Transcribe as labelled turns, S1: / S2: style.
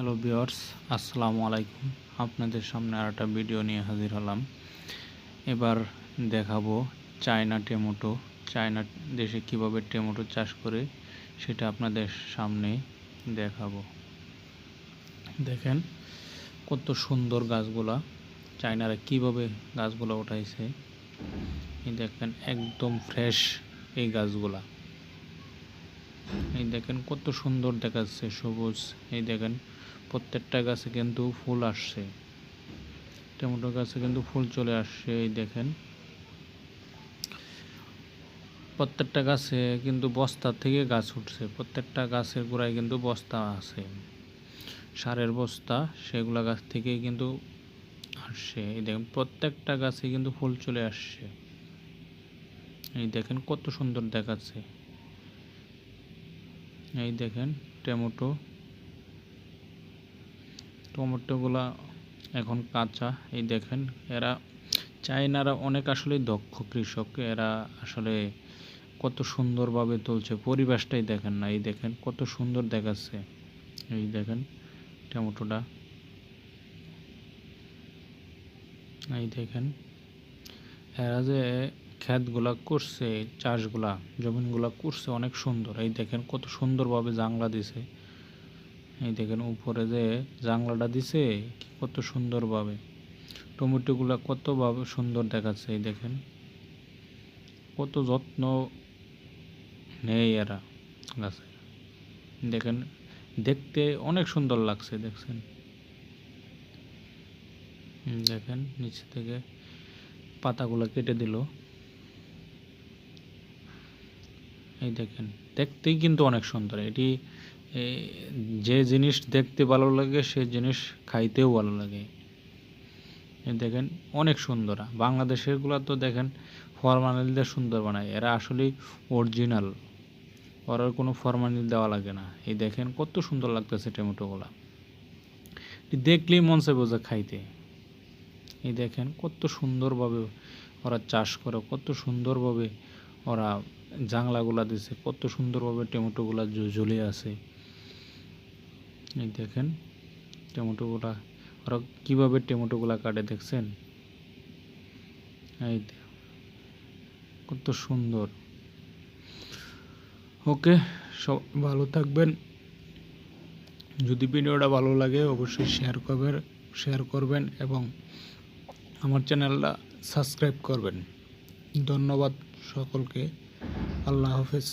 S1: Hello viewers, আসসালামু আলাইকুম। আপনাদের সামনে আর একটা ভিডিও নিয়ে হাজির হলাম। এবার দেখাবো চায়না টমেটো। চায়না দেশে কিভাবে টমেটো চাষ করে সেটা আপনাদের সামনে দেখাবো। দেখেন কত সুন্দর গাছগুলা, চায়নারা কিভাবে গাছগুলা উঠাইছে। এই দেখেন একদম ফ্রেশ এই গাছগুলা। এই দেখেন কত সুন্দর দেখাচ্ছে, সবুজ। এই দেখেন প্রত্যেকটা গাছে কিন্তু ফুল আসছে, টমেটো গাছে কিন্তু ফুল চলে আসছে। এই দেখেন প্রত্যেকটা গাছে কিন্তু বস্তা থেকে গাছ উঠছে, প্রত্যেকটা গাছের গোড়ায় কিন্তু বস্তা আছে, সারের বস্তা, সেগুলা গাছ থেকেই কিন্তু আসছে। এই দেখেন প্রত্যেকটা গাছে কিন্তু ফুল চলে আসছে। এই দেখেন কত সুন্দর দেখাচ্ছে। এই দেখেন টমেটোগুলা এখন কাঁচা। এই দেখেন এরা চায়নারা অনেক আসলে দক্ষ কৃষক। এরা আসলে কত সুন্দরভাবে তুলছে, পরিবেশটাই দেখেন না। এই দেখেন কত সুন্দর দেখাচ্ছে। এই দেখেন টমেটোটা। এই দেখেন এরা যে ক্ষেতগুলা করছে, চাষগুলা, জমিনগুলা করছে অনেক সুন্দর। এই দেখেন কত সুন্দরভাবে জাংলা দিছে। এই দেখেন উপরে যে জাংলাটা দিছে কত সুন্দরভাবে, টমেটোগুলা কতভাবে সুন্দর দেখাচ্ছে। এই দেখেন কত যত্ন নেই এরা গাছে। দেখেন দেখতে অনেক সুন্দর লাগছে, দেখছেন। দেখেন নিচে থেকে পাতাগুলো কেটে দিল। এই দেখেন দেখতেই কিন্তু অনেক সুন্দর। এটি যে জিনিস দেখতে ভালো লাগে সে জিনিস খাইতেও ভালো লাগে। এই দেখেন অনেক সুন্দর। বাংলাদেশেরগুলো তো দেখেন ফরমালিন দিয়ে সুন্দর বানায়, এরা আসলেই অরিজিনাল, ওর কোনো ফরমালিন দেওয়া লাগে না। এই দেখেন কত সুন্দর লাগতেছে টমেটোগুলা, দেখলেই মন চাইবে যে খাইতে। এই দেখেন কত সুন্দরভাবে ওরা চাষ করে, কত সুন্দরভাবে ওরা জাংলাগুলা দিছে, কত সুন্দরভাবে টমেটোগুলা ঝুলে আছে। এই দেখেন টমেটোগুলা ওরা কীভাবে টমেটোগুলা কাটে, দেখছেন। এই কত সুন্দর। ওকে, সব ভালো থাকবেন। যদি ভিডিওটা ভালো লাগে অবশ্যই শেয়ার করবেন এবং আমার চ্যানেলটা সাবস্ক্রাইব করবেন। ধন্যবাদ সকলকে। আল্লাহ হাফেজ।